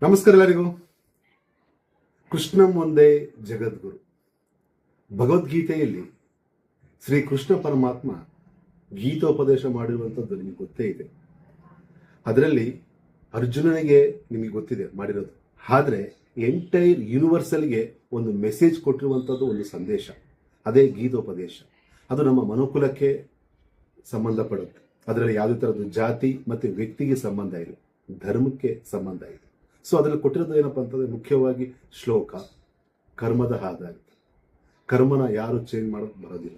ನಮಸ್ಕಾರ ಎಲ್ಲರಿಗೂ. ಕೃಷ್ಣಂ ಒಂದೇ ಜಗದ್ಗುರು. ಭಗವದ್ಗೀತೆಯಲ್ಲಿ ಶ್ರೀ ಕೃಷ್ಣ ಪರಮಾತ್ಮ ಗೀತೋಪದೇಶ ಮಾಡಿರುವಂಥದ್ದು ನಿಮಗೆ ಗೊತ್ತೇ ಇದೆ. ಅದರಲ್ಲಿ ಅರ್ಜುನನಿಗೆ ನಿಮಗೆ ಗೊತ್ತಿದೆ ಮಾಡಿರೋದು, ಆದರೆ ಎಂಟೈರ್ ಯೂನಿವರ್ಸಲ್ಗೆ ಒಂದು ಮೆಸೇಜ್ ಕೊಟ್ಟಿರುವಂಥದ್ದು ಒಂದು ಸಂದೇಶ, ಅದೇ ಗೀತೋಪದೇಶ. ಅದು ನಮ್ಮ ಮನುಕುಲಕ್ಕೆ ಸಂಬಂಧಪಡುತ್ತೆ. ಅದರಲ್ಲಿ ಯಾವುದೇ ಥರದ್ದು ಜಾತಿ ಮತ್ತು ವ್ಯಕ್ತಿಗೆ ಸಂಬಂಧ ಇಲ್ಲ, ಧರ್ಮಕ್ಕೆ ಸಂಬಂಧ ಇದೆ. ಸೊ ಅದರಲ್ಲಿ ಕೊಟ್ಟಿರೋದು ಏನಪ್ಪ ಅಂತಂದರೆ ಮುಖ್ಯವಾಗಿ ಶ್ಲೋಕ, ಕರ್ಮದ ಆಧಾರ. ಕರ್ಮನ ಯಾರು ಚೇಂಜ್ ಮಾಡೋಕ್ಕೆ ಬರೋದಿಲ್ಲ,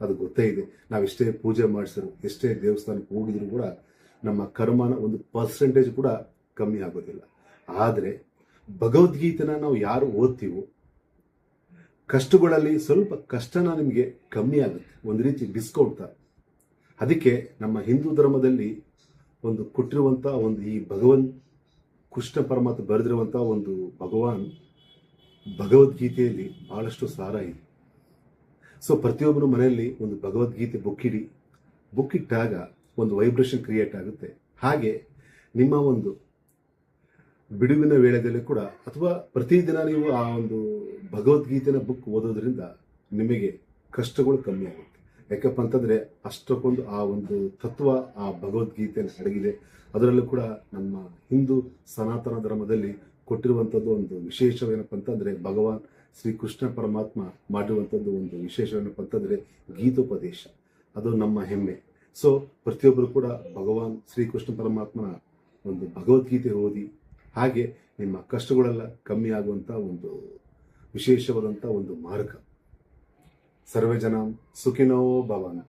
ಅದು ಗೊತ್ತೇ ಇದೆ. ನಾವು ಎಷ್ಟೇ ಪೂಜೆ ಮಾಡಿಸಿದ್ರು, ಎಷ್ಟೇ ದೇವಸ್ಥಾನಕ್ಕೆ ಹೋಗಿದ್ರು ಕೂಡ ನಮ್ಮ ಕರ್ಮನ ಒಂದು ಪರ್ಸೆಂಟೇಜ್ ಕೂಡ ಕಮ್ಮಿ ಆಗೋದಿಲ್ಲ. ಆದರೆ ಭಗವದ್ಗೀತೆನ ನಾವು ಯಾರು ಓದ್ತೀವೋ ಕಷ್ಟಗಳಲ್ಲಿ ಸ್ವಲ್ಪ ಕಷ್ಟನ ನಿಮಗೆ ಕಮ್ಮಿ ಆಗುತ್ತೆ, ಒಂದು ರೀತಿ ಡಿಸ್ಕೌಂಟ್ ಥರ. ಅದಕ್ಕೆ ನಮ್ಮ ಹಿಂದೂ ಧರ್ಮದಲ್ಲಿ ಒಂದು ಕೊಟ್ಟಿರುವಂಥ ಒಂದು ಈ ಕೃಷ್ಣ ಪರಮಾತ್ಮ ಬರೆದಿರುವಂಥ ಒಂದು ಭಗವದ್ಗೀತೆಯಲ್ಲಿ ಬಹಳಷ್ಟು ಸಾರ ಇದೆ. ಸೊ ಪ್ರತಿಯೊಬ್ಬರು ಮನೆಯಲ್ಲಿ ಒಂದು ಭಗವದ್ಗೀತೆ ಬುಕ್ ಇಟ್ಟಾಗ ಒಂದು ವೈಬ್ರೇಷನ್ ಕ್ರಿಯೇಟ್ ಆಗುತ್ತೆ. ಹಾಗೆ ನಿಮ್ಮ ಒಂದು ಬಿಡುವಿನ ವೇಳೆಯಲ್ಲಿ ಕೂಡ ಅಥವಾ ಪ್ರತಿದಿನ ನೀವು ಆ ಒಂದು ಭಗವದ್ಗೀತೆನ ಬುಕ್ ಓದೋದ್ರಿಂದ ನಿಮಗೆ ಕಷ್ಟಗಳು ಕಮ್ಮಿ ಆಗುತ್ತೆ. ಯಾಕಪ್ಪ ಅಂತಂದರೆ ಅಷ್ಟಕ್ಕೊಂದು ಆ ಒಂದು ತತ್ವ ಆ ಭಗವದ್ಗೀತೆಯಲ್ಲಿ ಅಡಗಿದೆ. ಅದರಲ್ಲೂ ಕೂಡ ನಮ್ಮ ಹಿಂದೂ ಸನಾತನ ಧರ್ಮದಲ್ಲಿ ಕೊಟ್ಟಿರುವಂಥದ್ದು ಒಂದು ವಿಶೇಷವೇನಪ್ಪ ಅಂತಂದರೆ ಭಗವಾನ್ ಶ್ರೀ ಕೃಷ್ಣ ಪರಮಾತ್ಮ ಮಾಡಿರುವಂಥದ್ದು ಒಂದು ವಿಶೇಷವೇನಪ್ಪ ಅಂತಂದರೆ ಗೀತೋಪದೇಶ. ಅದು ನಮ್ಮ ಹೆಮ್ಮೆ. ಸೊ ಪ್ರತಿಯೊಬ್ಬರು ಕೂಡ ಭಗವಾನ್ ಶ್ರೀ ಕೃಷ್ಣ ಪರಮಾತ್ಮನ ಒಂದು ಭಗವದ್ಗೀತೆ ಓದಿ, ಹಾಗೆ ನಿಮ್ಮ ಕಷ್ಟಗಳೆಲ್ಲ ಕಮ್ಮಿ ಆಗುವಂಥ ಒಂದು ವಿಶೇಷವಾದಂಥ ಒಂದು ಮಾರ್ಗ. ಸರ್ವೇ ಜನ ಸುಖಿನೋ ಭವಂತು.